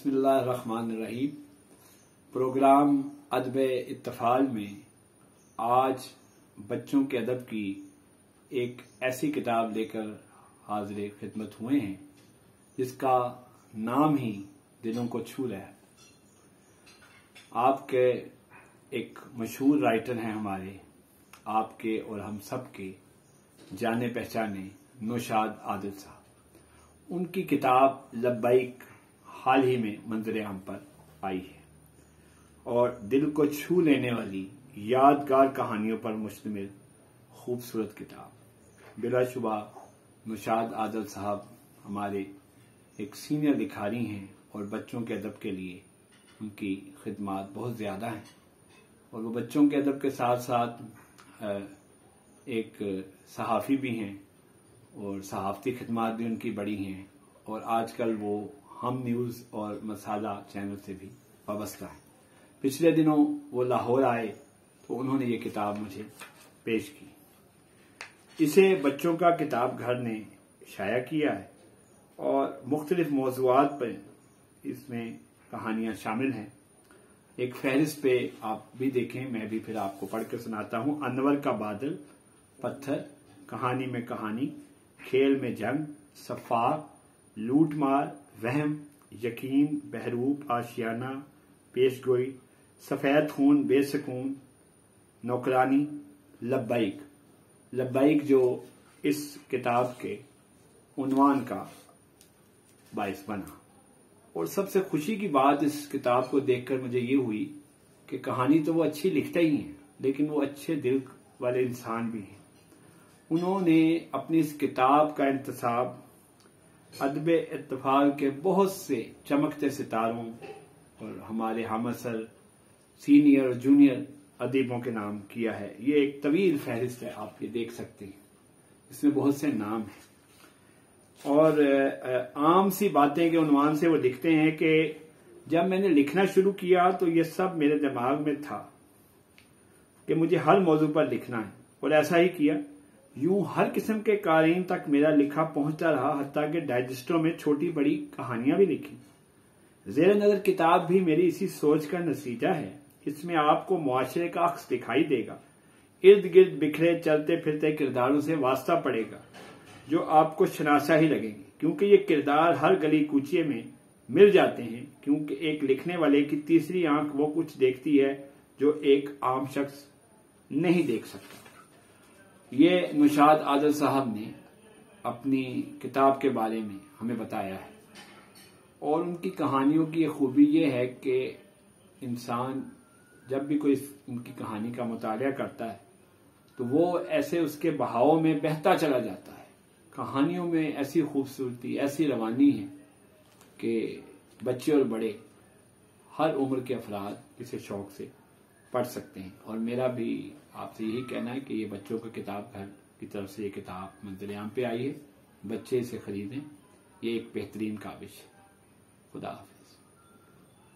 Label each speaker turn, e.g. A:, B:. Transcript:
A: बिस्मिल्लाहिर्रहमानिर्रहीम। प्रोग्राम अदब इत्तफाल में आज बच्चों के अदब की एक ऐसी किताब लेकर हाजिर खिदमत हुए हैं जिसका नाम ही दिलों को छू रहा है। आपके एक मशहूर राइटर हैं हमारे, आपके और हम सब के जाने पहचाने नौशाद आदिल साहब। उनकी किताब लब्बैक हाल ही में मंजर आम पर आई है और दिल को छू लेने वाली यादगार कहानियों पर मुश्तमिल खूबसूरत किताब। बिलाशुबा नौशाद आदिल साहब हमारे एक सीनियर लिखारी हैं और बच्चों के अदब के लिए उनकी खिदमात बहुत ज़्यादा हैं और वो बच्चों के अदब के साथ साथ एक सहाफ़ी भी हैं और सहाफ़ती खिदमात भी उनकी बड़ी हैं और आजकल वो हम न्यूज़ और मसाला चैनल से भी वाबस्ता है। पिछले दिनों वो लाहौर आए तो उन्होंने ये किताब मुझे पेश की। इसे बच्चों का किताब घर ने शाया किया है और मुख्तलिफ मौज़ूआत पर इसमें कहानियां शामिल हैं। एक फहरिस्त पे आप भी देखें, मैं भी फिर आपको पढ़ कर सुनाता हूं। अनवर का बादल, पत्थर, कहानी में कहानी, खेल में जंग, सफाक, लूट मार, वहम, यकीन, बहरूप, आशियाना, पेशगोई, सफेद खून, बेसकून, नौकरानी, लब्बैक। लब्बैक जो इस किताब के उन्वान का बाइस बना। और सबसे खुशी की बात इस किताब को देखकर मुझे ये हुई कि कहानी तो वो अच्छी लिखता ही है, लेकिन वो अच्छे दिल वाले इंसान भी हैं। उन्होंने अपनी इस किताब का इंतसाब अदब इत्तफाल के बहुत से चमकते सितारों और हमारे हमअसर सीनियर और जूनियर अदीबों के नाम किया है। ये एक तवील फहरिस्त है, आप ये देख सकते हैं, इसमें बहुत से नाम हैं। और आम सी बातें के उन्वान से वो लिखते हैं कि जब मैंने लिखना शुरू किया तो ये सब मेरे दिमाग में था कि मुझे हर मौजू पर लिखना है और ऐसा ही किया। यूं हर किस्म के कारीन तक मेरा लिखा पहुंचता रहा, हत्ता कि डाइजेस्टों में छोटी बड़ी कहानियां भी लिखी। ज़ेर नज़र किताब भी मेरी इसी सोच का नतीजा है। इसमें आपको मुआशरे का अक्स दिखाई देगा, इर्द गिर्द बिखरे चलते फिरते किरदारों से वास्ता पड़ेगा जो आपको शनासा ही लगेंगे, क्योंकि ये किरदार हर गली कूचिए में मिल जाते हैं। क्योंकि एक लिखने वाले की तीसरी आंख वो कुछ देखती है जो एक आम शख्स नहीं देख सकता। ये नौशाद आदिल साहब ने अपनी किताब के बारे में हमें बताया है और उनकी कहानियों की खूबी ये है कि इंसान जब भी कोई उनकी कहानी का मुताला करता है तो वो ऐसे उसके बहाव में बहता चला जाता है। कहानियों में ऐसी खूबसूरती, ऐसी रवानी है कि बच्चे और बड़े हर उम्र के अफराद इसे शौक से पढ़ सकते हैं। और मेरा भी आपसे यही कहना है कि ये बच्चों का किताब घर की तरफ से ये किताब मंज़िल आम पे आई है, बच्चे इसे खरीदें, ये एक बेहतरीन काविश है। खुदा हाफ़िज़।